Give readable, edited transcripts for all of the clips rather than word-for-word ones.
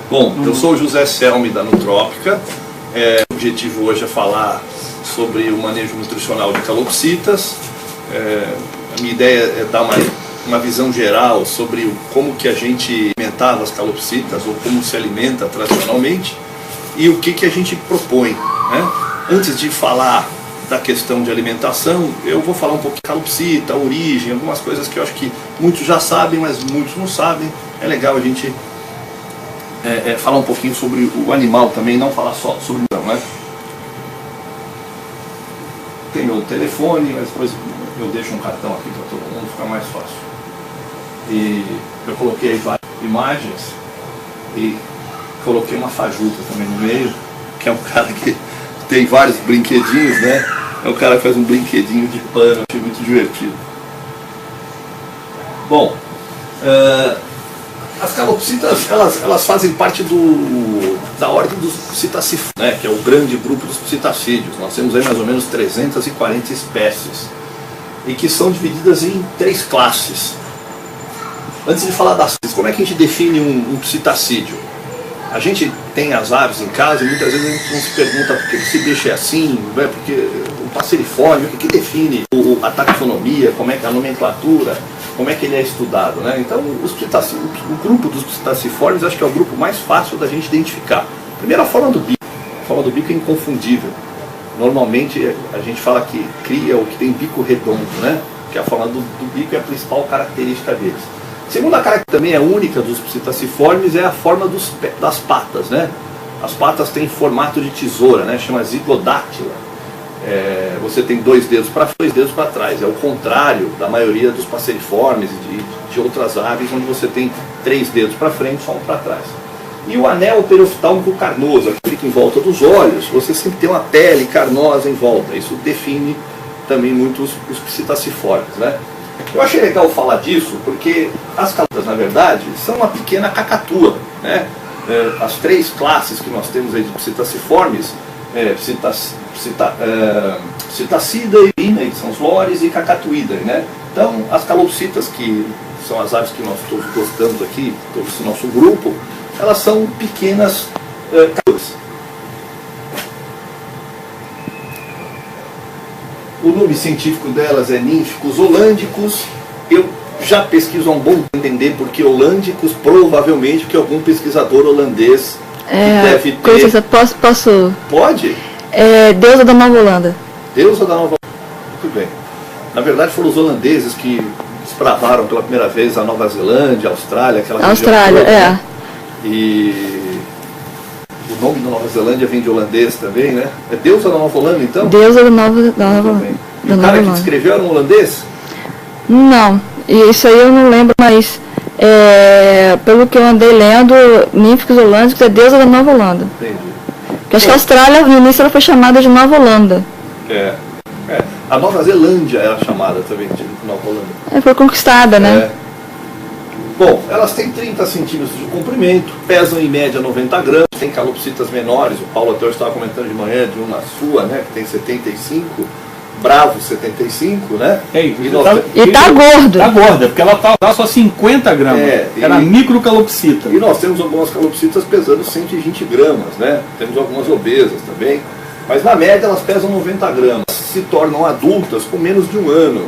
Bom, eu sou o José Selmi da Nutrópica. O objetivo hoje é falar sobre o manejo nutricional de calopsitas. A minha ideia é dar uma visão geral sobre como que a gente alimentava as calopsitas, ou como se alimenta tradicionalmente, e o que a gente propõe, né? Antes de falar da questão de alimentação, eu vou falar um pouco de calopsita, origem, algumas coisas que eu acho que muitos já sabem, mas muitos não sabem. É legal a gente falar um pouquinho sobre o animal também, não falar só sobre o animal, né? Tem meu telefone, mas depois eu deixo um cartão aqui para todo mundo, ficar mais fácil. E eu coloquei aí várias imagens e coloquei uma fajuta também no meio, que é um cara que tem vários brinquedinhos, né? É um cara que faz um brinquedinho de pano, achei muito divertido. Bom, as calopsitas, elas fazem parte da ordem dos psitacídeos, né? Que é o grande grupo dos psitacídeos. Nós temos aí mais ou menos 340 espécies, e que são divididas em 3 classes. Antes de falar das classes, como é que a gente define um psitacídeo? A gente tem as aves em casa e muitas vezes a gente não se pergunta por que esse bicho é assim, né? Porque o passeriforme, o que define a taxonomia, como é que é a nomenclatura, como é que ele é estudado, né? Então o grupo dos psitaciformes acho que é o grupo mais fácil da gente identificar. Primeiro, a forma do bico. A forma do bico é inconfundível. Normalmente a gente fala que cria o que tem bico redondo, né? Que a forma do bico é a principal característica deles. Segunda característica que também é única dos psitaciformes é a forma das patas, né? As patas têm formato de tesoura, né? Chama zigodátila. Você tem 2 dedos para frente, 2 dedos para trás. É o contrário da maioria dos passeriformes e de outras aves, onde você tem 3 dedos para frente e só um para trás. E o anel perioftálmico carnoso, que fica em volta dos olhos, você sempre tem uma pele carnosa em volta. Isso define também muito os psitaciformes, né? Eu achei legal falar disso porque as calopsitas, na verdade, são uma pequena cacatua, né? As 3 classes que nós temos aí de psitaciformes, Psittacidae, que são os lores, e Cacatuidae, né? Então, as calopsitas, que são as aves que nós todos gostamos aqui, todo esse nosso grupo, elas são pequenas cacatuas. O nome científico delas é Nymphicus hollandicus. Eu já pesquiso há um bom tempo entender porque hollandicus, provavelmente porque algum pesquisador holandês deve ter... Posso? Pode? Deusa da Nova Holanda. Deusa da Nova Holanda. Muito bem. Na verdade foram os holandeses que desbravaram pela primeira vez a Nova Zelândia, a Austrália, aquela Austrália, região toda, né? E o nome da Nova Zelândia vem de holandês também, né? É Deusa da Nova Holanda, então? Deusa da Nova Holanda. O cara que descreveu era um holandês? Não, isso aí eu não lembro, mas pelo que eu andei lendo, Nymphicus hollandicus é Deusa da Nova Holanda. Entendi. Porque acho que a Austrália, no início, ela foi chamada de Nova Holanda. A Nova Zelândia era chamada também de Nova Holanda. Foi conquistada, né? Bom, elas têm 30 centímetros de comprimento, pesam em média 90 gramas, tem calopsitas menores, o Paulo até estava comentando de manhã de uma sua, né, que tem 75, Bravo 75, né? E tá gordo. Tá gorda, porque ela tá só 50 gramas. Era microcalopsita. E nós temos algumas calopsitas pesando 120 gramas, né? Temos algumas obesas também. Mas na média elas pesam 90 gramas. Se tornam adultas com menos de 1 ano.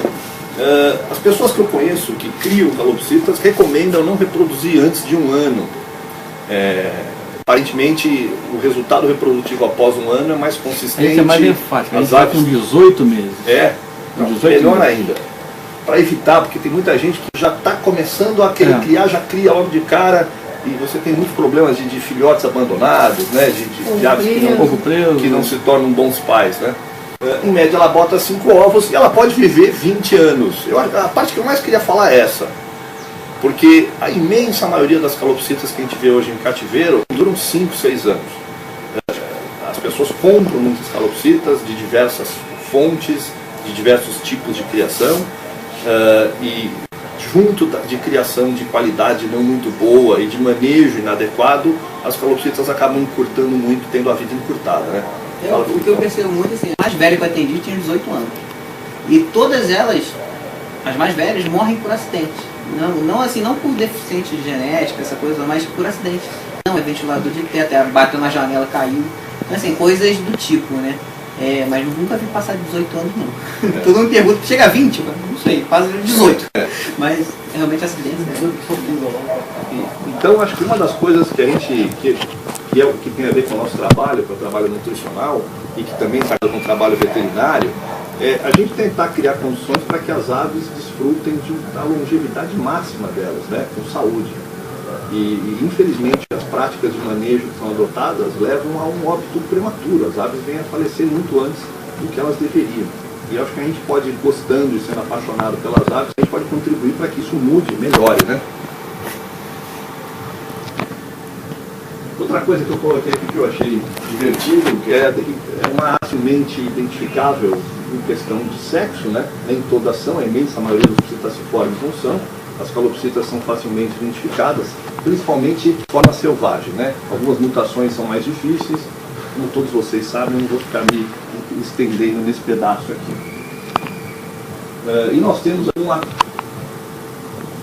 As pessoas que eu conheço que criam calopsitas recomendam não reproduzir antes de 1 ano. Aparentemente o resultado reprodutivo após 1 ano é mais consistente. Isso é mais enfático, a gente As vai aves com 18 meses. Não, 18 melhor meses. ainda. Para evitar, porque tem muita gente que já está começando a querer criar, já cria logo de cara. E você tem muitos problemas de filhotes abandonados, né? De aves que não se tornam bons pais, né? Em média ela bota 5 ovos e ela pode viver 20 anos. A parte que eu mais queria falar é essa. Porque a imensa maioria das calopsitas que a gente vê hoje em cativeiro duram 5, 6 anos. As pessoas compram muitas calopsitas de diversas fontes, de diversos tipos de criação, e junto de criação de qualidade não muito boa e de manejo inadequado, as calopsitas acabam encurtando muito, tendo a vida encurtada, né? O que eu percebo muito, assim, a mais velha que eu atendi tinha 18 anos. E todas elas, as mais velhas, morrem por acidente. Não por deficiente genética, essa coisa, mas por acidente. é ventilador de teto, bateu na janela, caiu. Então, assim, coisas do tipo, né? Mas nunca vi passar de 18 anos, não. Todo mundo me pergunta, chega a 20? Não sei, passa 18. Mas, realmente, acidentes, né? Então, acho que uma das coisas que a gente, que é o que tem a ver com o nosso trabalho, com o trabalho nutricional, e que também está com o trabalho veterinário, é a gente tentar criar condições para que as aves desfrutem da longevidade máxima delas, né? Com saúde. E infelizmente as práticas de manejo que são adotadas levam a um óbito prematuro. As aves vêm a falecer muito antes do que elas deveriam. E acho que a gente pode, gostando e sendo apaixonado pelas aves, a gente pode contribuir para que isso mude, melhore, né? Outra coisa que eu coloquei aqui que eu achei divertido, que é uma facilmente identificável em questão de sexo, né? Nem todas são, a imensa maioria dos psittaciformes não são. As calopsitas são facilmente identificadas, principalmente de forma selvagem, né? Algumas mutações são mais difíceis, como todos vocês sabem, eu não vou ficar me estendendo nesse pedaço aqui. E nós temos uma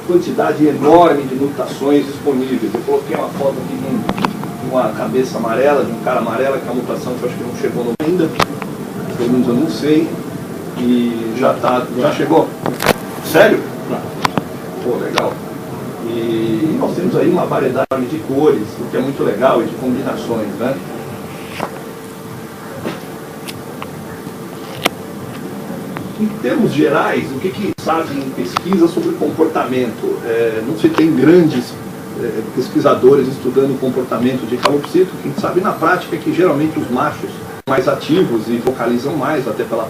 quantidade enorme de mutações disponíveis. Eu coloquei uma foto aqui de uma cabeça amarela, de um cara amarelo, que é uma mutação que eu acho que não chegou no ainda, pelo menos eu não sei, e já chegou. Sério? Pô, legal. E nós temos aí uma variedade de cores, o que é muito legal, e de combinações, né? Em termos gerais, o que sabe em pesquisa sobre comportamento? Não se tem grandes pesquisadores estudando o comportamento de calopsita. O que a gente sabe na prática é que geralmente os machos são mais ativos e vocalizam mais, até pela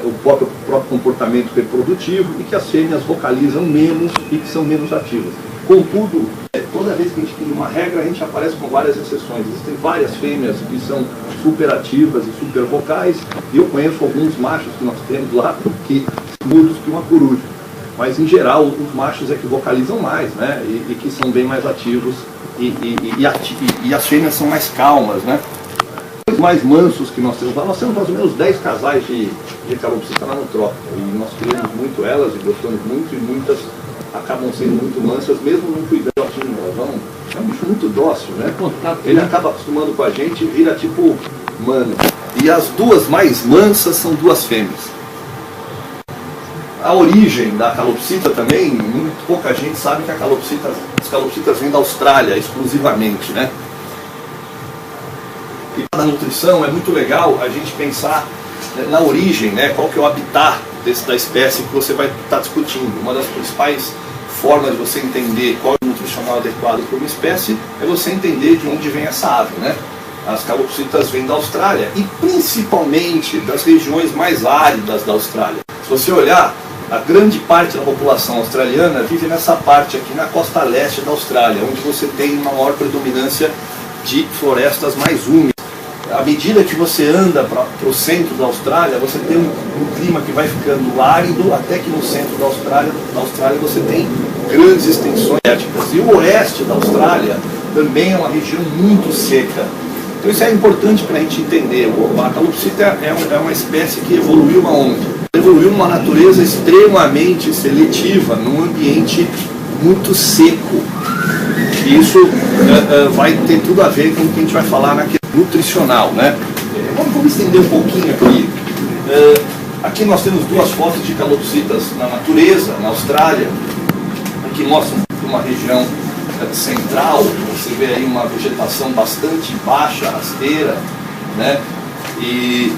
o próprio comportamento reprodutivo, e que as fêmeas vocalizam menos e que são menos ativas. Contudo, toda vez que a gente tem uma regra, a gente aparece com várias exceções. Existem várias fêmeas que são super ativas e super vocais, e eu conheço alguns machos que nós temos lá que são mudos que uma coruja. Mas, em geral, os machos é que vocalizam mais, né? E que são bem mais ativos, e as fêmeas são mais calmas, né? Os mais mansos que nós temos lá, nós temos mais ou menos 10 casais de calopsita lá no trópico, e nós queremos muito elas e gostamos muito, e muitas acabam sendo muito mansas, mesmo não cuidando delas. É um bicho muito dócil, né? Ele acaba acostumando com a gente e vira tipo mano. E as duas mais mansas são duas fêmeas. A origem da calopsita também, muito pouca gente sabe que as calopsitas vêm da Austrália exclusivamente, né? E na nutrição é muito legal a gente pensar na origem, né? Qual que é o habitat da espécie que você vai estar discutindo. Uma das principais formas de você entender qual é o nutricional adequado para uma espécie é você entender de onde vem essa ave, né? As calopsitas vêm da Austrália, e principalmente das regiões mais áridas da Austrália. Se você olhar, a grande parte da população australiana vive nessa parte aqui, na costa leste da Austrália, onde você tem uma maior predominância de florestas mais úmidas. À medida que você anda para o centro da Austrália, você tem um clima que vai ficando árido, até que no centro da Austrália você tem grandes extensões desérticas. E o oeste da Austrália também é uma região muito seca. Então isso é importante para a gente entender. A calopsita é uma espécie que evoluiu aonde? Evoluiu numa natureza extremamente seletiva, num ambiente muito seco. E isso vai ter tudo a ver com o que a gente vai falar na questão nutricional, né? Vamos estender um pouquinho aqui. Aqui nós temos duas fotos de calopsitas na natureza, na Austrália, que mostram uma região central. Você vê aí uma vegetação bastante baixa, rasteira, né? E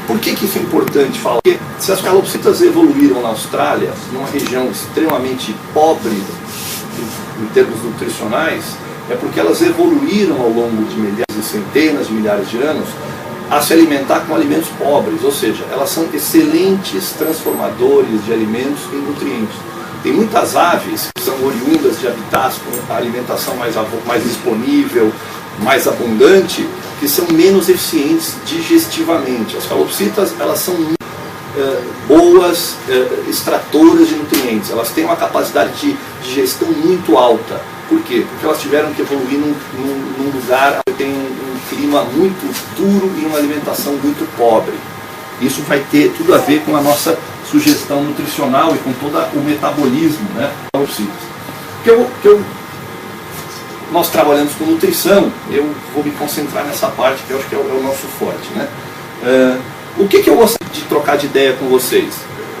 por que isso é importante falar? Porque se as calopsitas evoluíram na Austrália, numa região extremamente pobre em termos nutricionais, é porque elas evoluíram ao longo de milhares e centenas de milhares de anos a se alimentar com alimentos pobres, ou seja, elas são excelentes transformadores de alimentos em nutrientes. Tem muitas aves que são oriundas de habitats com a alimentação mais disponível, mais abundante, que são menos eficientes digestivamente. As calopsitas, elas são boas extratoras de nutrientes, elas têm uma capacidade de digestão muito alta. Por quê? Porque elas tiveram que evoluir num lugar que tem um clima muito duro e uma alimentação muito pobre. Isso vai ter tudo a ver com a nossa sugestão nutricional e com todo o metabolismo, né? nós trabalhamos com nutrição, eu vou me concentrar nessa parte que eu acho que é o nosso forte, né? O que eu gostaria de trocar de ideia com vocês?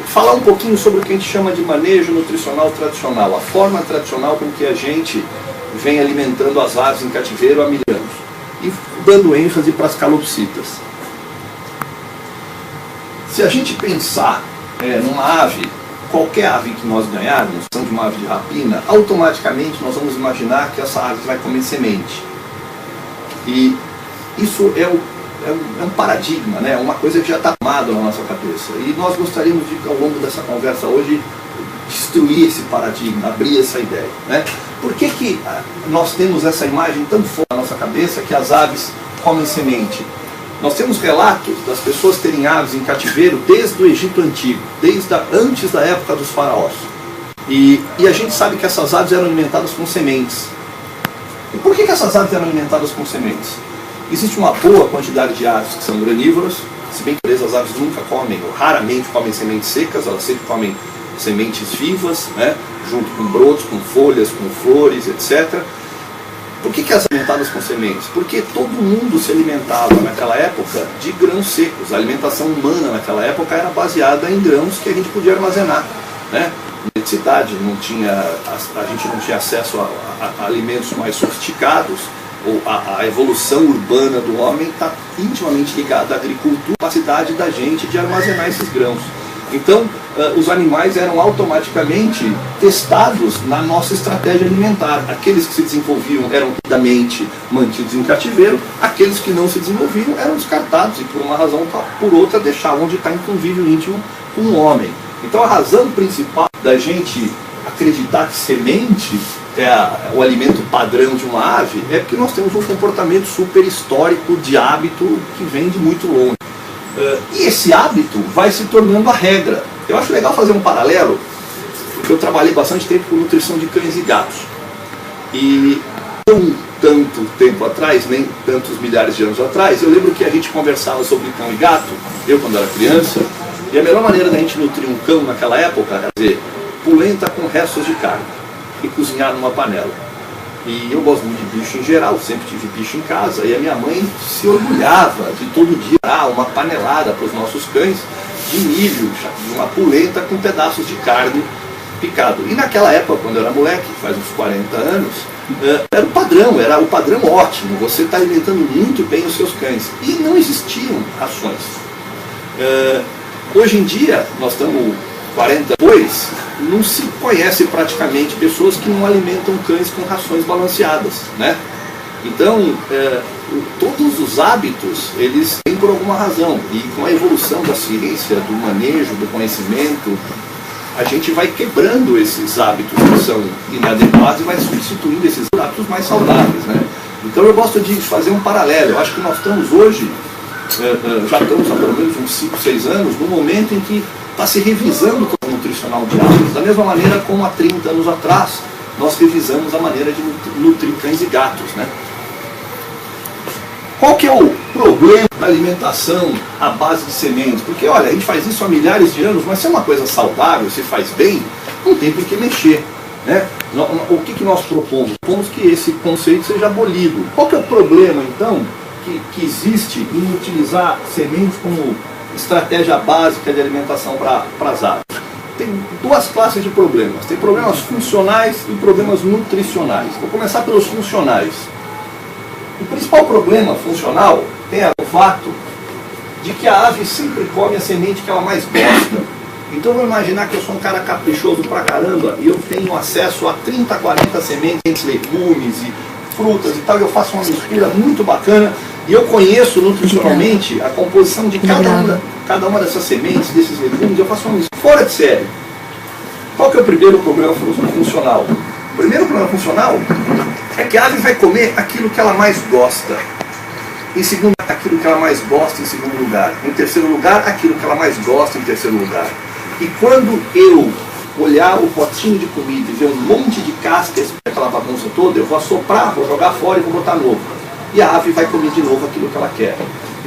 Falar um pouquinho sobre o que a gente chama de manejo nutricional tradicional, a forma tradicional com que a gente vem alimentando as aves em cativeiro há mil anos, e dando ênfase para as calopsitas. Se a gente pensar numa ave, qualquer ave que nós ganharmos, sendo uma ave de rapina, automaticamente nós vamos imaginar que essa ave vai comer semente. E isso é um paradigma, né? Uma coisa que já está tomada na nossa cabeça. E nós gostaríamos de, ao longo dessa conversa hoje, destruir esse paradigma, abrir essa ideia, né? Por que nós temos essa imagem tão forte na nossa cabeça que as aves comem semente? Nós temos relatos das pessoas terem aves em cativeiro desde o Egito Antigo, antes da época dos faraós. E a gente sabe que essas aves eram alimentadas com sementes. E por que essas aves eram alimentadas com sementes? Existe uma boa quantidade de aves que são granívoras, se bem que as aves nunca comem, ou raramente comem sementes secas, elas sempre comem sementes vivas, né, junto com brotos, com folhas, com flores, etc. Por que elas são alimentadas com sementes? Porque todo mundo se alimentava naquela época de grãos secos. A alimentação humana naquela época era baseada em grãos que a gente podia armazenar, né? Eletricidade, a gente não tinha acesso a alimentos mais sofisticados, ou a evolução urbana do homem está intimamente ligada à agricultura, à capacidade da gente de armazenar esses grãos. Então, os animais eram automaticamente testados na nossa estratégia alimentar. Aqueles que se desenvolviam eram rapidamente mantidos em cativeiro, aqueles que não se desenvolviam eram descartados e, por uma razão ou por outra, deixavam de estar em convívio íntimo com o homem. Então, a razão principal da gente acreditar que semente é o alimento padrão de uma ave é porque nós temos um comportamento super histórico de hábito que vem de muito longe. E esse hábito vai se tornando a regra. Eu acho legal fazer um paralelo, porque eu trabalhei bastante tempo com nutrição de cães e gatos. E não tanto tempo atrás, nem tantos milhares de anos atrás, eu lembro que a gente conversava sobre cão e gato, eu quando era criança, e a melhor maneira da gente nutrir um cão naquela época era fazer polenta com restos de carne e cozinhar numa panela. E eu gosto muito de bicho em geral, sempre tive bicho em casa, e a minha mãe se orgulhava de todo dia dar uma panelada para os nossos cães de milho, de uma polenta com pedaços de carne picado. E naquela época, quando eu era moleque, faz uns 40 anos, era o padrão ótimo, você está alimentando muito bem os seus cães. E não existiam rações. Hoje em dia, nós estamos 40 depois, não se conhece praticamente pessoas que não alimentam cães com rações balanceadas, né? Então, todos os hábitos, eles têm por alguma razão, e com a evolução da ciência, do manejo, do conhecimento, a gente vai quebrando esses hábitos que são inadequados e vai substituindo esses hábitos mais saudáveis, né? Então eu gosto de fazer um paralelo. Eu acho que nós estamos hoje, já estamos há pelo menos uns 5, 6 anos, no momento em que está se revisando o nutricional de aves, da mesma maneira como há 30 anos atrás nós revisamos a maneira de nutrir cães e gatos, né? Qual que é o problema da alimentação à base de sementes? Porque, olha, a gente faz isso há milhares de anos, mas se é uma coisa saudável, se faz bem, não tem por que mexer, né? O que nós propomos? Propomos que esse conceito seja abolido. Qual que é o problema, então, que existe em utilizar sementes como estratégia básica de alimentação para as aves? Tem duas classes de problemas. Tem problemas funcionais e problemas nutricionais. Vou começar pelos funcionais. O principal problema funcional tem a ver com o fato de que a ave sempre come a semente que ela mais gosta. Então vou imaginar que eu sou um cara caprichoso pra caramba e eu tenho acesso a 30, 40 sementes, legumes e frutas e tal, e eu faço uma mistura muito bacana e eu conheço nutricionalmente a composição de cada uma dessas sementes, desses legumes, eu faço uma mistura fora de série. Qual que é o primeiro problema funcional? O primeiro problema funcional é que a ave vai comer aquilo que ela mais gosta. Em segundo lugar, aquilo que ela mais gosta em segundo lugar. Em terceiro lugar, aquilo que ela mais gosta em terceiro lugar. E quando eu olhar o potinho de comida e ver um monte de cascas, aquela bagunça toda, eu vou assoprar, vou jogar fora e vou botar novo. E a ave vai comer de novo aquilo que ela quer.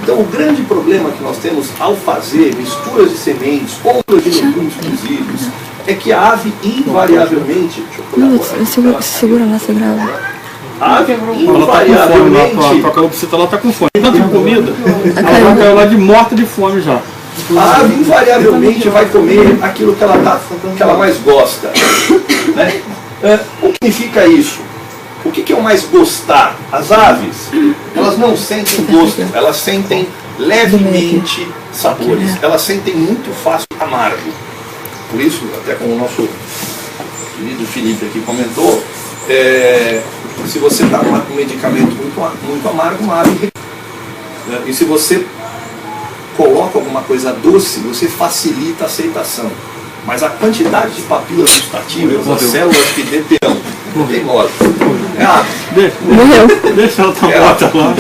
Então o grande problema que nós temos ao fazer misturas de sementes, compras de legumes cozidos, é que a ave invariavelmente... Segura lá, você grava. Ela tá com fome, a calopsita ela tá com fome. Tanto de comida, ela caiu lá de morta de fome já. A ave invariavelmente vai comer aquilo que ela mais gosta. Né? O que significa isso? O que é o mais gostar? As aves, elas não sentem gosto, elas sentem levemente sabores, elas sentem muito fácil amargo. Por isso, até como o nosso querido Felipe aqui comentou, se você dá um medicamento muito amargo, uma ave. E se você coloca alguma coisa doce, você facilita a aceitação. Mas a quantidade de papilas gustativas, as células que deterão, não tem modo. Morreu. Deixa ela estar morta lá.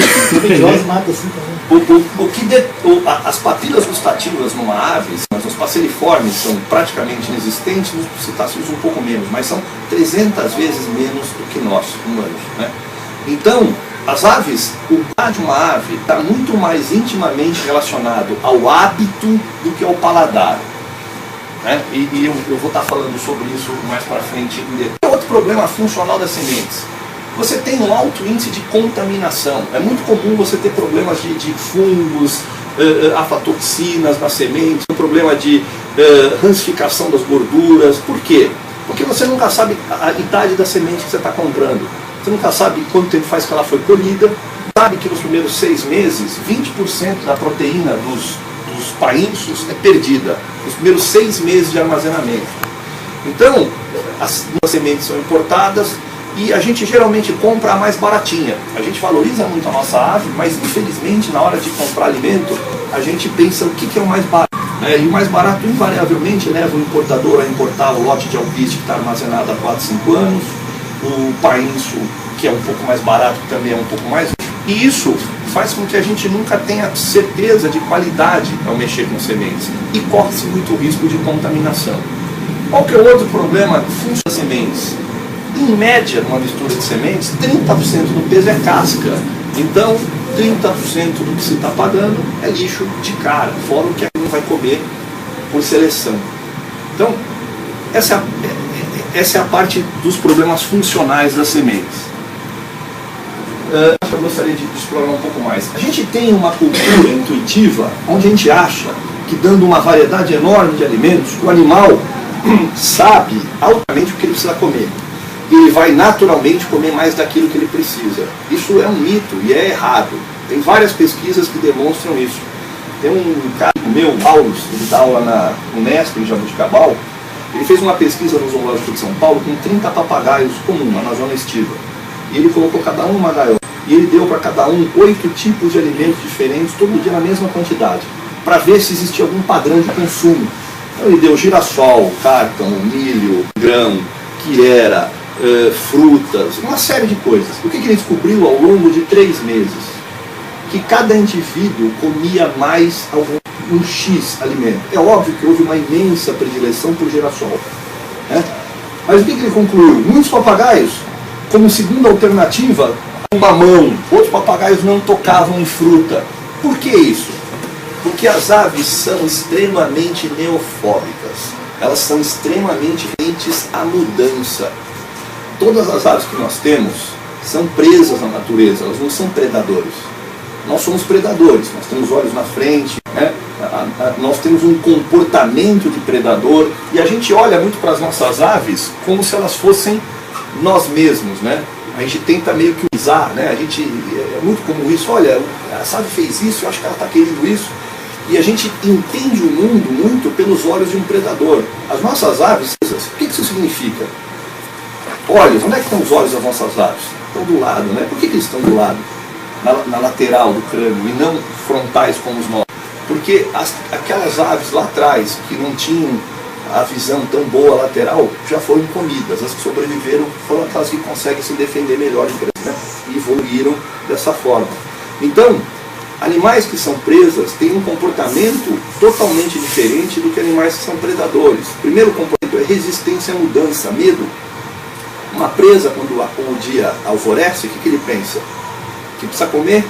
As papilas gustativas numa ave, os passeriformes são praticamente inexistentes, nos citáceos um pouco menos, mas são 300 vezes menos do que nós, humanos. Né? Então, as aves, o paladar de uma ave está muito mais intimamente relacionado ao hábito do que ao paladar. Né? E eu vou estar falando sobre isso mais para frente. Outro problema funcional das sementes. Você tem um alto índice de contaminação. É muito comum você ter problemas de fungos, aflatoxinas nas sementes, um problema de rancificação das gorduras. Por quê? Porque você nunca sabe a idade da semente que você está comprando. Você nunca sabe quanto tempo faz que ela foi colhida. Sabe que nos primeiros 6 meses, 20% da proteína dos paínços é perdida. Nos primeiros 6 meses de armazenamento. Então, as sementes são importadas e a gente geralmente compra a mais baratinha. A gente valoriza muito a nossa ave, mas infelizmente na hora de comprar alimento, a gente pensa o que é o mais barato. E o mais barato invariavelmente leva o importador a importar o lote de alpiste que está armazenado há 4, 5 anos, o paínço, que é um pouco mais barato, que também é um pouco mais. E isso faz com que a gente nunca tenha certeza de qualidade ao mexer com sementes. E corre-se muito risco de contaminação. Qual que é o outro problema funcional das sementes? Em média, numa mistura de sementes, 30% do peso é casca. Então, 30% do que se está pagando é lixo de cara, fora o que a gente vai comer por seleção. Então, essa é a parte dos problemas funcionais das sementes. Eu gostaria de explorar um pouco mais. A gente tem uma cultura intuitiva onde a gente acha que, dando uma variedade enorme de alimentos, o animal sabe altamente o que ele precisa comer. E ele vai naturalmente comer mais daquilo que ele precisa. Isso é um mito e é errado. Tem várias pesquisas que demonstram isso. Tem um cara meu, Paulo, ele dá aula na Unesp, em Jabuticabal. Ele fez uma pesquisa no Zoológico de São Paulo com 30 papagaios comuns na zona estiva. E ele colocou cada um numa gaiola. E ele deu para cada um 8 tipos de alimentos diferentes, todo dia na mesma quantidade, para ver se existia algum padrão de consumo. Então ele deu girassol, cárcamo, milho, grão, quirera, frutas, uma série de coisas. O que ele descobriu ao longo de 3 meses? Que cada indivíduo comia mais um X alimento. É óbvio que houve uma imensa predileção por girassol. Né? Mas o que ele concluiu? Muitos papagaios, como segunda alternativa, mamão. Outros papagaios não tocavam em fruta. Por que isso? Porque as aves são extremamente neofóbicas. Elas são extremamente rentes à mudança. Todas as aves que nós temos são presas na natureza, elas não são predadores. Nós somos predadores, nós temos olhos na frente, né? Nós temos um comportamento de predador e a gente olha muito para as nossas aves como se elas fossem nós mesmos, né? A gente tenta meio que usar, né? É muito comum isso, olha, essa ave fez isso, eu acho que ela está querendo isso. E a gente entende o mundo muito pelos olhos de um predador. As nossas aves, o que isso significa? Olhos, onde é que estão os olhos das nossas aves? Estão do lado, né? Por que eles estão do lado? Na lateral do crânio e não frontais como os nossos. Porque aquelas aves lá atrás que não tinham a visão tão boa lateral já foram comidas. As que sobreviveram foram aquelas que conseguem se defender melhor, né? E evoluíram dessa forma. Então, animais que são presas têm um comportamento totalmente diferente do que animais que são predadores. O primeiro comportamento é resistência à mudança, medo. Uma presa, quando o dia alvorece, o que ele pensa? Que precisa comer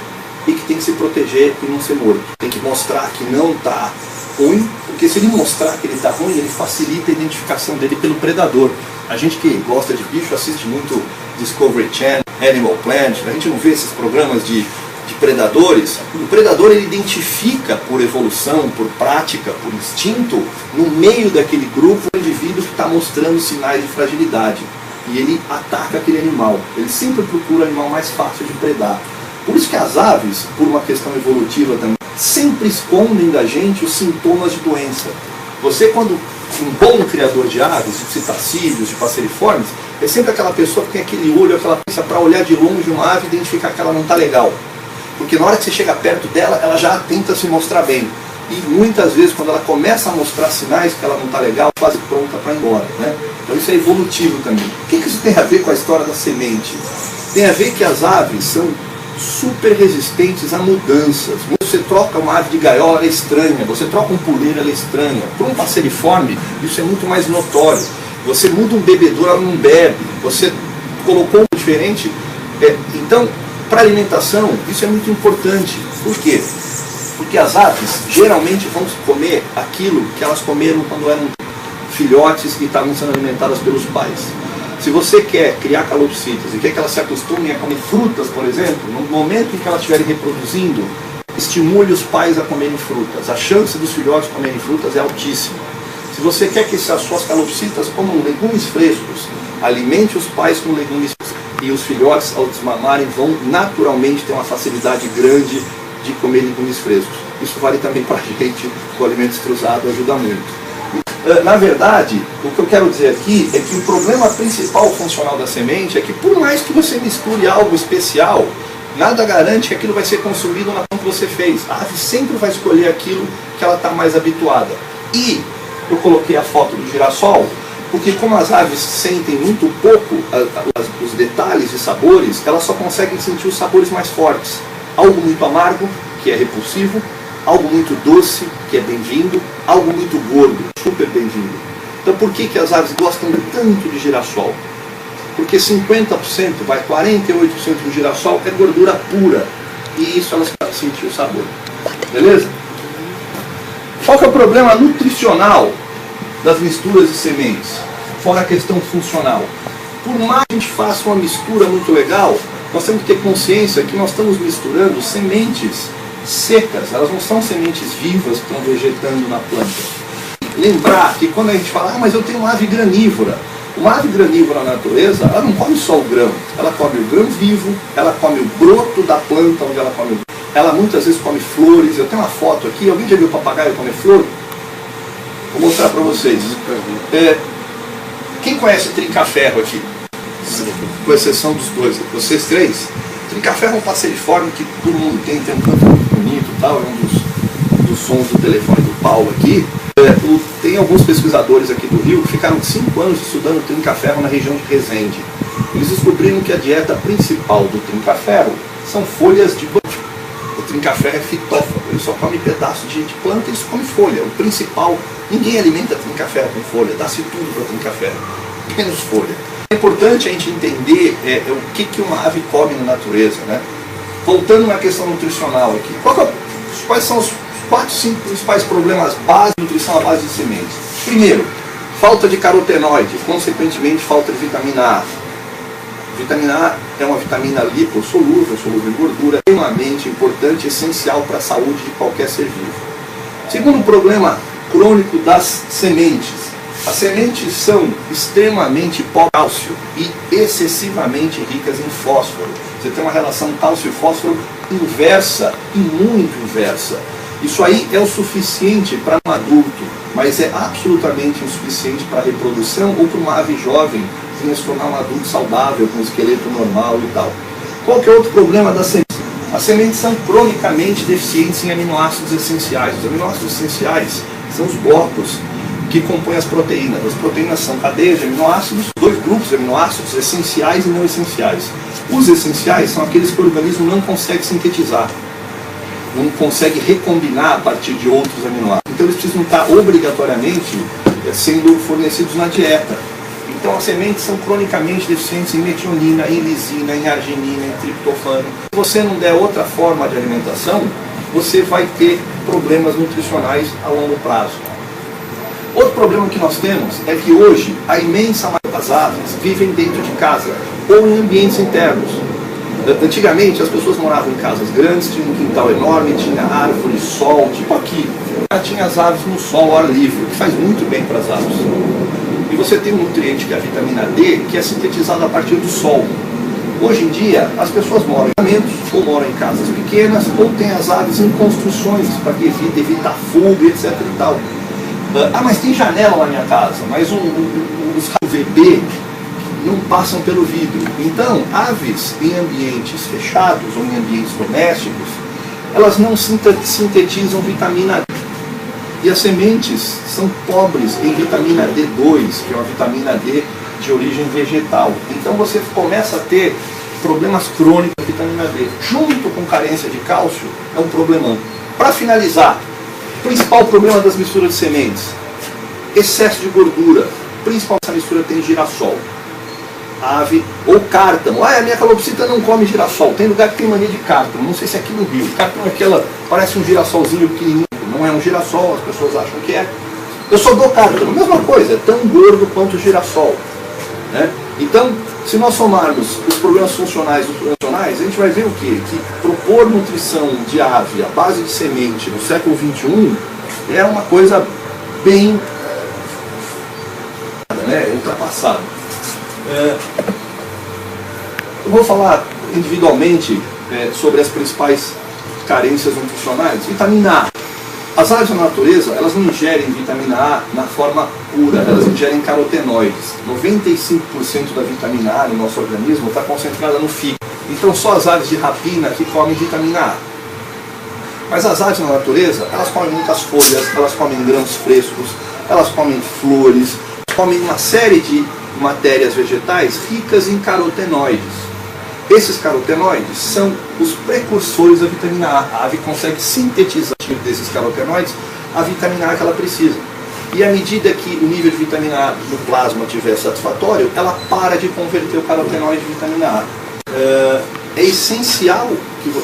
e que tem que se proteger e não ser morto. Tem que mostrar que não está ruim, porque se ele mostrar que ele está ruim, ele facilita a identificação dele pelo predador. A gente que gosta de bicho assiste muito Discovery Channel, Animal Planet, a gente não vê esses programas de predadores. O predador, ele identifica por evolução, por prática, por instinto, no meio daquele grupo, o indivíduo que está mostrando sinais de fragilidade. E ele ataca aquele animal. Ele sempre procura o animal mais fácil de predar. Por isso que as aves, por uma questão evolutiva também, sempre escondem da gente os sintomas de doença. Você, quando um bom criador de aves, de citacídeos, de passeriformes, é sempre aquela pessoa que tem aquele olho, aquela pensa para olhar de longe uma ave e identificar que ela não está legal. Porque na hora que você chega perto dela, ela já tenta se mostrar bem. E muitas vezes, quando ela começa a mostrar sinais que ela não está legal, quase pronta para ir embora, né? Então isso é evolutivo também. O que isso tem a ver com a história da semente? Tem a ver que as aves são super resistentes a mudanças. Você troca uma ave de gaiola, ela é estranha. Você troca um puleiro, ela é estranha. Para um passeriforme, isso é muito mais notório. Você muda um bebedouro, ela não bebe. Você colocou um diferente. Então, para alimentação, isso é muito importante. Por quê? Porque as aves geralmente vão comer aquilo que elas comeram quando eram filhotes e estavam sendo alimentadas pelos pais. Se você quer criar calopsitas e quer que elas se acostumem a comer frutas, por exemplo, no momento em que elas estiverem reproduzindo, estimule os pais a comerem frutas. A chance dos filhotes comerem frutas é altíssima. Se você quer que as suas calopsitas comam legumes frescos, alimente os pais com legumes frescos. E os filhotes, ao desmamarem, vão naturalmente ter uma facilidade grande de comer legumes frescos. Isso vale também para a gente, o alimentos cruzados ajuda muito. Na verdade, o que eu quero dizer aqui é que o problema principal funcional da semente é que, por mais que você misture algo especial, nada garante que aquilo vai ser consumido na forma que você fez. A ave sempre vai escolher aquilo que ela está mais habituada. E eu coloquei a foto do girassol, porque como as aves sentem muito pouco os detalhes e sabores, elas só conseguem sentir os sabores mais fortes. Algo muito amargo, que é repulsivo, algo muito doce, que é bem-vindo, algo muito gordo, super bem-vindo. Então por que as aves gostam tanto de girassol? Porque 50%, 48% do girassol é gordura pura. E isso elas podem sentir o sabor. Beleza? Qual que é o problema nutricional das misturas de sementes? Fora a questão funcional. Por mais que a gente faça uma mistura muito legal, nós temos que ter consciência que nós estamos misturando sementes secas, elas não são sementes vivas que estão vegetando na planta. Lembrar que quando a gente fala, mas eu tenho uma ave granívora. Uma ave granívora na natureza, ela não come só o grão, ela come o grão vivo, ela come o broto da planta onde ela come o grão. Ela muitas vezes come flores. Eu tenho uma foto aqui, alguém já viu papagaio comer flor? Vou mostrar para vocês. Quem conhece trinca-ferro aqui? Com exceção dos dois, vocês três. Trinca-ferro é um passeriforme que todo mundo tem um canto muito bonito e tal, é um dos sons do telefone do Paulo aqui. Tem alguns pesquisadores aqui do Rio que ficaram 5 anos estudando trinca-ferro na região de Resende. Eles descobriram que a dieta principal do trinca-ferro são folhas de banjo. O trinca-ferro é fitófago, ele só come pedaço de planta e só come folha. O principal, ninguém alimenta trinca-ferro com folha, dá-se tudo para trinca-ferro, menos folha. É importante a gente entender o que uma ave come na natureza, né? Voltando na questão nutricional aqui, quais são os 4, 5 principais problemas básicos de nutrição à base de sementes? Primeiro, falta de carotenoide, consequentemente falta de vitamina A. Vitamina A é uma vitamina lipossolúvel, solúvel em gordura, extremamente importante e essencial para a saúde de qualquer ser vivo. Segundo problema crônico das sementes. As sementes são extremamente pobres em cálcio e excessivamente ricas em fósforo. Você tem uma relação cálcio e fósforo inversa e muito inversa. Isso aí é o suficiente para um adulto, mas é absolutamente insuficiente para a reprodução ou para uma ave jovem se tornar um adulto saudável, com esqueleto normal e tal. Qual que é outro problema das sementes? As sementes são cronicamente deficientes em aminoácidos essenciais. Os aminoácidos essenciais são os blocos que compõem as proteínas. As proteínas são cadeias de aminoácidos, 2 grupos de aminoácidos, essenciais e não essenciais. Os essenciais são aqueles que o organismo não consegue sintetizar, não consegue recombinar a partir de outros aminoácidos. Então eles precisam estar obrigatoriamente sendo fornecidos na dieta. Então as sementes são cronicamente deficientes em metionina, em lisina, em arginina, em triptofano. Se você não der outra forma de alimentação, você vai ter problemas nutricionais a longo prazo. Outro problema que nós temos é que hoje a imensa maioria das aves vivem dentro de casa ou em ambientes internos. Antigamente as pessoas moravam em casas grandes, tinham um quintal enorme, tinha árvore, sol, tipo aqui. Já tinha as aves no sol, ao ar livre, que faz muito bem para as aves. E você tem um nutriente que é a vitamina D, que é sintetizada a partir do sol. Hoje em dia, as pessoas moram em apartamentos, ou moram em casas pequenas, ou tem as aves em construções, para evitar fuga, etc. e tal. Mas tem janela na minha casa, mas os UVB não passam pelo vidro. Então, aves em ambientes fechados ou em ambientes domésticos, elas não sintetizam vitamina D. E as sementes são pobres em vitamina D2, que é uma vitamina D de origem vegetal. Então você começa a ter problemas crônicos da vitamina D. Junto com carência de cálcio, é um problemão. Para finalizar, o principal problema das misturas de sementes: excesso de gordura. Principalmente essa mistura tem girassol. Ave ou cártamo. A minha calopsita não come girassol. Tem lugar que tem mania de cártamo. Não sei se é aqui no Rio. Cártamo é aquela, parece um girassolzinho pequenininho. Não é um girassol, as pessoas acham que é. Eu só dou cártamo. Mesma coisa, é tão gordo quanto o girassol. Né? Então, se nós somarmos os problemas funcionais dos funcionais, a gente vai ver o quê? Que propor nutrição de ave à base de semente no século XXI é uma coisa bem ultrapassada. Eu vou falar individualmente sobre as principais carências nutricionais. Vitamina A. As aves da natureza, elas não ingerem vitamina A na forma pura, elas ingerem carotenoides. 95% da vitamina A no nosso organismo está concentrada no fígado. Então só as aves de rapina que comem vitamina A. Mas as aves da natureza, elas comem muitas folhas, elas comem grãos frescos, elas comem flores, comem uma série de matérias vegetais ricas em carotenoides. Esses carotenoides são os precursores da vitamina A. A ave consegue sintetizar desses carotenoides a vitamina A que ela precisa. E à medida que o nível de vitamina A no plasma estiver satisfatório, ela para de converter o carotenoide em vitamina A. É essencial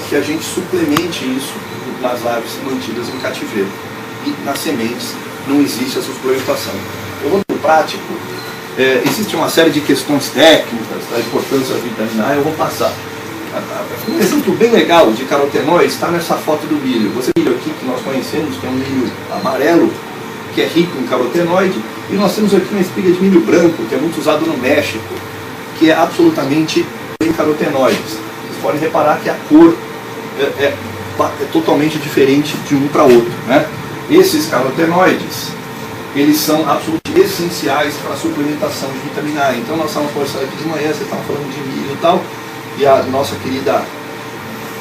que a gente suplemente isso nas aves mantidas em cativeiro. E nas sementes não existe essa suplementação. Eu vou no prático. Existe uma série de questões técnicas da importância da vitamina A, eu vou passar. Um exemplo bem legal de carotenoides está nessa foto do milho. Você milho aqui que nós conhecemos, que é um milho amarelo, que é rico em carotenoide, e nós temos aqui uma espiga de milho branco, que é muito usado no México, que é absolutamente em carotenoides. Vocês podem reparar que a cor é totalmente diferente de um para outro, né? Esses carotenoides, eles são absolutamente essenciais para a suplementação de vitamina A. Então nós estávamos conversando aqui de manhã, vocês estavam falando de milho e tal, e a nossa querida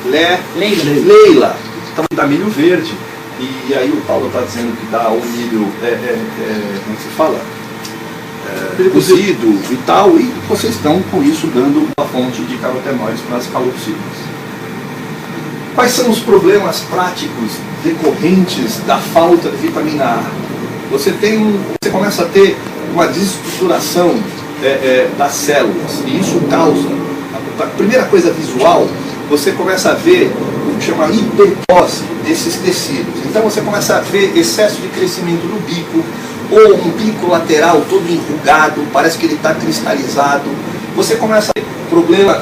Leila estava da milho verde, e aí o Paulo está dizendo que dá o milho, como se fala? Cozido e tal, e vocês estão com isso dando uma fonte de carotenoides para as calopsitas. Quais são os problemas práticos decorrentes da falta de vitamina A? Você começa a ter uma desestruturação das células, e isso causa, a primeira coisa visual, você começa a ver o que chama hipertrose desses tecidos. Então você começa a ver excesso de crescimento no bico, ou um bico lateral todo enrugado, parece que ele está cristalizado. Você começa a ter problema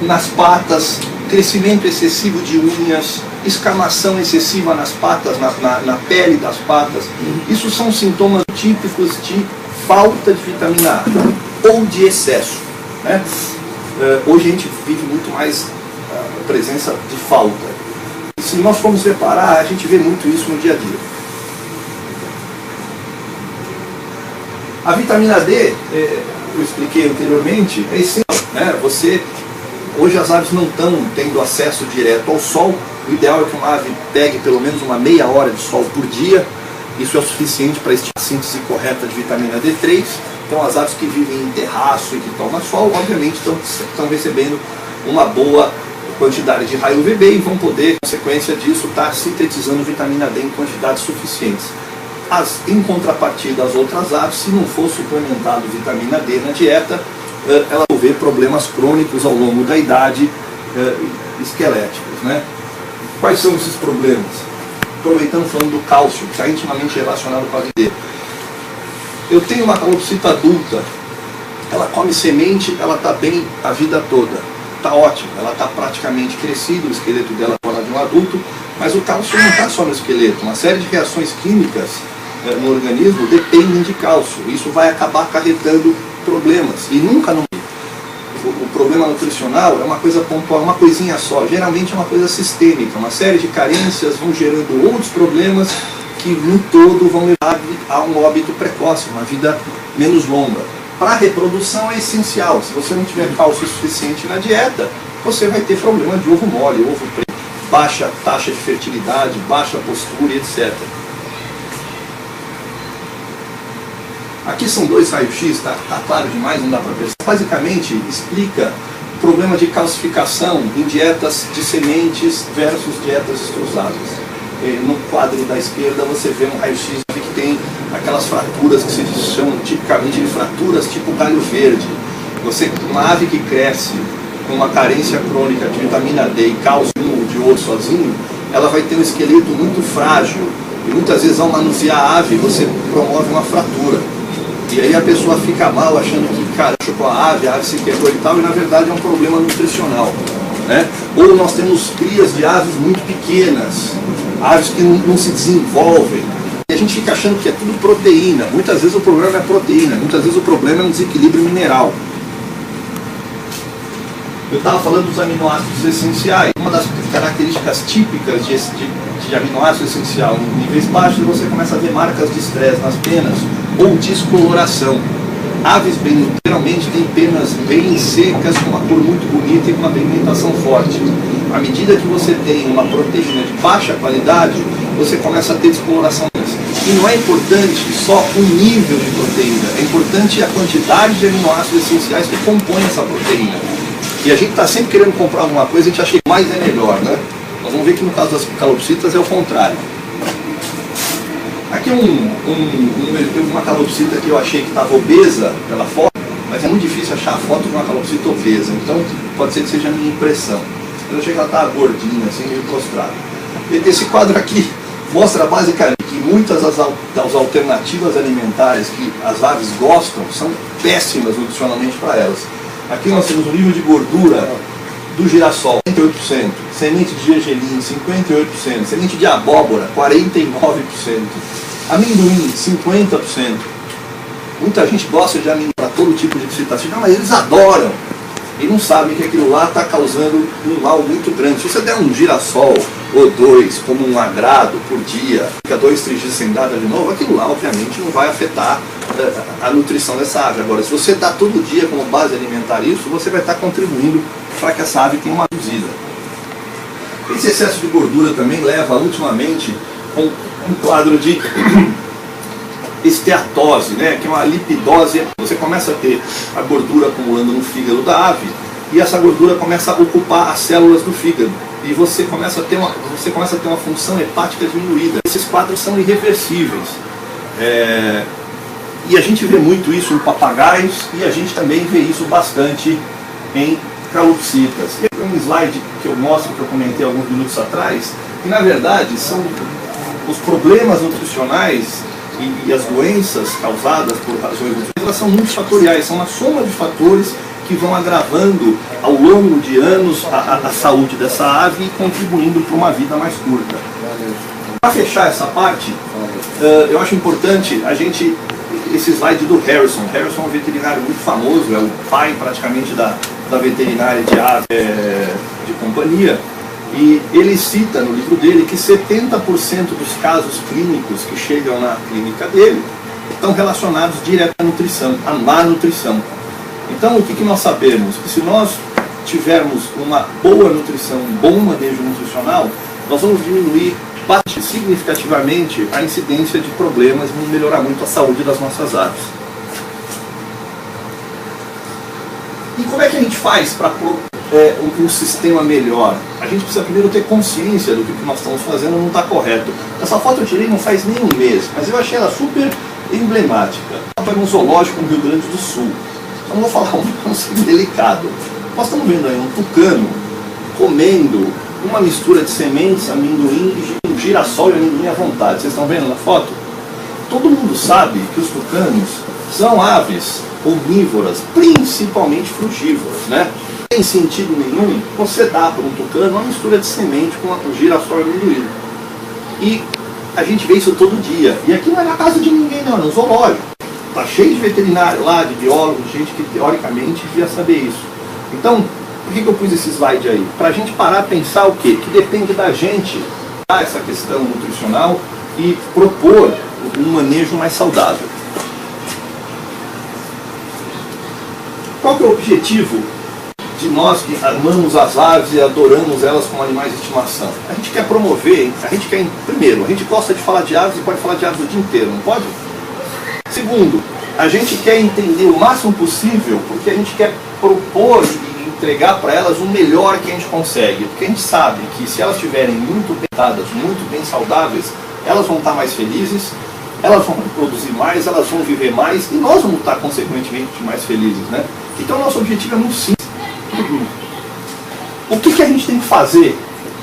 nas patas, crescimento excessivo de unhas, escamação excessiva nas patas, na pele das patas. Isso são sintomas típicos de falta de vitamina A ou de excesso, né? Hoje a gente vive muito mais a presença de falta. E se nós formos reparar, a gente vê muito isso no dia a dia. A vitamina D, eu expliquei anteriormente, é essencial, né? Hoje as aves não estão tendo acesso direto ao sol. O ideal é que uma ave pegue pelo menos uma meia hora de sol por dia. Isso é o suficiente para estimular a síntese correta de vitamina D3. Então as aves que vivem em terraço e que tomam sol, obviamente estão recebendo uma boa quantidade de raio UVB e vão poder, em consequência disso, estar sintetizando vitamina D em quantidades suficientes. Em contrapartida, as outras aves, se não for suplementado vitamina D na dieta, elas vão ver problemas crônicos ao longo da idade, esqueléticos, né? Quais são esses problemas? Aproveitando falando do cálcio, que está intimamente relacionado com a vida. Eu tenho uma calopsita adulta, ela come semente, ela está bem a vida toda, está ótimo, ela está praticamente crescida, o esqueleto dela agora de um adulto, mas o cálcio não está só no esqueleto, uma série de reações químicas no organismo dependem de cálcio, isso vai acabar acarretando problemas, e nunca no o problema nutricional é uma coisa pontual, uma coisinha só, geralmente é uma coisa sistêmica, uma série de carências vão gerando outros problemas que no todo vão levar a um óbito precoce, uma vida menos longa. Para a reprodução é essencial, se você não tiver cálcio suficiente na dieta, você vai ter problema de ovo mole, ovo preto, baixa taxa de fertilidade, baixa postura, etc. Aqui são dois raios-x, tá claro demais, não dá para ver. Basicamente explica o problema de calcificação em dietas de sementes versus dietas extrusadas. No quadro da esquerda você vê um raio-x que tem aquelas fraturas que se chamam tipicamente de fraturas tipo galho verde. Uma ave que cresce com uma carência crônica de vitamina D e cálcio de ouro sozinho, ela vai ter um esqueleto muito frágil e muitas vezes ao manusear a ave você promove uma fratura. E aí a pessoa fica mal achando que, cara, chocou a ave se quebrou e tal, e na verdade é um problema nutricional, né? Ou nós temos crias de aves muito pequenas, aves que não se desenvolvem, e a gente fica achando que é tudo proteína. Muitas vezes o problema não é proteína, muitas vezes o problema é um desequilíbrio mineral. Eu estava falando dos aminoácidos essenciais. Uma das características típicas de aminoácido essencial em níveis baixos, você começa a ver marcas de estresse nas penas ou descoloração. Aves geralmente têm penas bem secas, com uma cor muito bonita e com uma pigmentação forte. À medida que você tem uma proteína de baixa qualidade, você começa a ter descoloração. E não é importante só o nível de proteína, é importante a quantidade de aminoácidos essenciais que compõem essa proteína. E a gente está sempre querendo comprar alguma coisa, a gente acha que mais é melhor, né? Nós vamos ver que no caso das calopsitas é o contrário. Aqui uma calopsita que eu achei que estava obesa pela foto, mas é muito difícil achar a foto de uma calopsita obesa, então pode ser que seja a minha impressão. Eu achei que ela estava gordinha, assim, meio prostrada. Esse quadro aqui mostra basicamente que muitas das alternativas alimentares que as aves gostam são péssimas nutricionalmente para elas. Aqui nós temos o nível de gordura do girassol, 58%, semente de gergelim, 58%, semente de abóbora, 49%, amendoim, 50%. Muita gente gosta de amendoim para todo tipo de citáceo, mas eles adoram e não sabem que aquilo lá está causando um mal muito grande. Se você der um girassol ou dois como um agrado por dia, fica 2, 3 dias sem nada de novo, aquilo lá obviamente não vai afetar a nutrição dessa ave. Agora, se você dá todo dia como base alimentar isso, você vai estar contribuindo para que essa ave tenha uma reduzida. Esse excesso de gordura também leva ultimamente a um quadro de esteatose, né, que é uma lipidose. Você começa a ter a gordura acumulando no fígado da ave e essa gordura começa a ocupar as células do fígado e você começa a ter uma função hepática diminuída. Esses quadros são irreversíveis. E a gente vê muito isso em papagaios e a gente também vê isso bastante em calopsitas. Tem um slide que eu mostro, que eu comentei alguns minutos atrás, que na verdade são os problemas nutricionais e as doenças causadas por razões nutricionais, elas são multifatoriais, são uma soma de fatores que vão agravando ao longo de anos a saúde dessa ave e contribuindo para uma vida mais curta. Para fechar essa parte, eu acho importante esse slide do Harrison. Harrison é um veterinário muito famoso, é o pai praticamente da veterinária de ave de companhia. E ele cita no livro dele que 70% dos casos clínicos que chegam na clínica dele estão relacionados direto à nutrição, à má nutrição. Então, o que nós sabemos? Que se nós tivermos uma boa nutrição, um bom manejo nutricional, nós vamos diminuir significativamente a incidência de problemas e melhorar muito a saúde das nossas aves. E como é que a gente faz para um sistema melhor? A gente precisa primeiro ter consciência do que nós estamos fazendo não está correto. Essa foto eu tirei não faz nem um mês, mas eu achei ela super emblemática. Foi num zoológico no Rio Grande do Sul. Então vou falar um conceito delicado. Nós estamos vendo aí um tucano comendo uma mistura de sementes, amendoim, girassol e amendoim à vontade. Vocês estão vendo na foto? Todo mundo sabe que os tucanos são aves omnívoras, principalmente frugívoras, né? Não tem sentido nenhum você dar para um tucano uma mistura de semente com um girassol amendoim. E a gente vê isso todo dia. E aqui não é na casa de ninguém não, é no zoológico. Está cheio de veterinário lá, de biólogo, gente que teoricamente devia saber isso. Então, por que eu pus esse slide aí? Para a gente parar a pensar o quê? Que depende da gente dar essa questão nutricional e propor um manejo mais saudável. Qual que é o objetivo de nós que amamos as aves e adoramos elas como animais de estimação? A gente quer promover, primeiro, a gente gosta de falar de aves e pode falar de aves o dia inteiro, não pode? Segundo, a gente quer entender o máximo possível porque a gente quer propor e entregar para elas o melhor que a gente consegue. Porque a gente sabe que se elas estiverem muito bem dadas, muito bem saudáveis, elas vão estar mais felizes, elas vão produzir mais, elas vão viver mais e nós vamos estar consequentemente mais felizes, né? Então nosso objetivo é muito simples. O que a gente tem que fazer?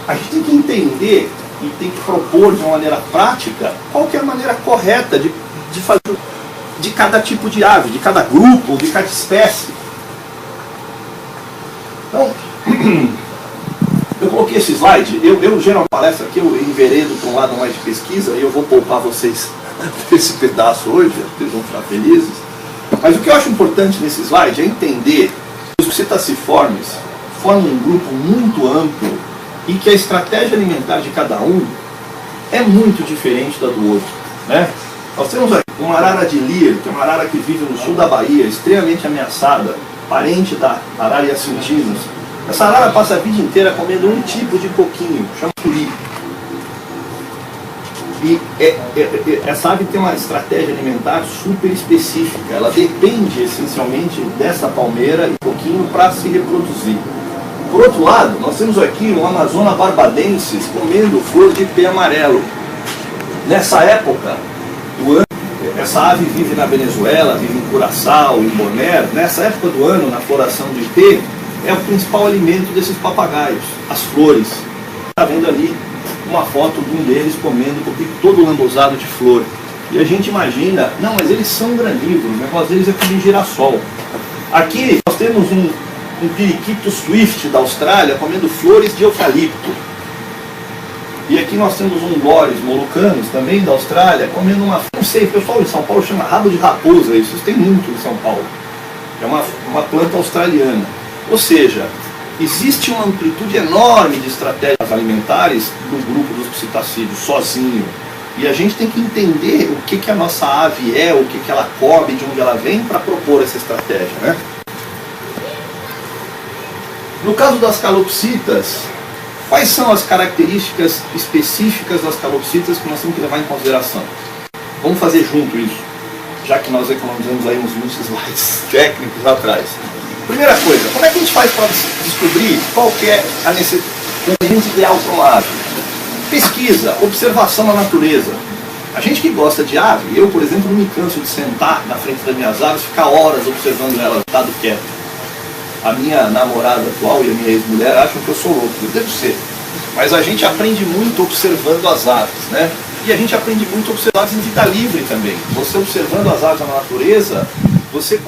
A gente tem que entender e tem que propor de uma maneira prática qual que é a maneira correta de fazer de cada tipo de ave, de cada grupo, de cada espécie. Então, eu coloquei esse slide, eu geralmente palestra aqui, eu enveredo para um lado mais de pesquisa e eu vou poupar vocês desse pedaço hoje, vocês vão ficar felizes. Mas o que eu acho importante nesse slide é entender que os cetaciformes formam um grupo muito amplo e que a estratégia alimentar de cada um é muito diferente da do outro, né? Nós temos aqui uma arara de Lear, que é uma arara que vive no sul da Bahia, extremamente ameaçada, parente da arara Yacintinus. Essa arara passa a vida inteira comendo um tipo de coquinho, chama curi. E essa ave tem uma estratégia alimentar super específica, ela depende essencialmente dessa palmeira e coquinho para se reproduzir. Por outro lado, nós temos aqui um Amazona barbadensis comendo flor de ipê amarelo. Nessa época do ano, essa ave vive na Venezuela, vive em Curaçao, em Bonaire. Nessa época do ano, na floração do ipê, é o principal alimento desses papagaios, as flores. Está vendo ali uma foto de um deles comendo o pico todo lambuzado de flor. E a gente imagina, não, mas eles são granívoros, o negócio deles é comer girassol. Aqui nós temos um periquito swift da Austrália comendo flores de eucalipto. E aqui nós temos um lores molucanos, também da Austrália, comendo uma... Não sei, o pessoal em São Paulo chama rabo de raposa, isso tem muito em São Paulo. É uma planta australiana. Ou seja, existe uma amplitude enorme de estratégias alimentares no grupo dos psitacídeos, sozinho. E a gente tem que entender o que a nossa ave é, o que ela come, de onde ela vem, para propor essa estratégia, né? No caso das calopsitas, quais são as características específicas das calopsitas que nós temos que levar em consideração? Vamos fazer junto isso, já que nós economizamos aí uns 20 slides técnicos atrás. Primeira coisa, como é que a gente faz para descobrir qual que é a necessidade ideal para uma ave? Pesquisa, observação na natureza. A gente que gosta de ave, eu, por exemplo, não me canso de sentar na frente das minhas aves e ficar horas observando elas, dado quieto. A minha namorada atual e a minha ex-mulher acham que eu sou louco, eu devo ser. Mas a gente aprende muito observando as aves, né? E a gente aprende muito observando as aves em vida livre também. Você observando as aves na natureza, você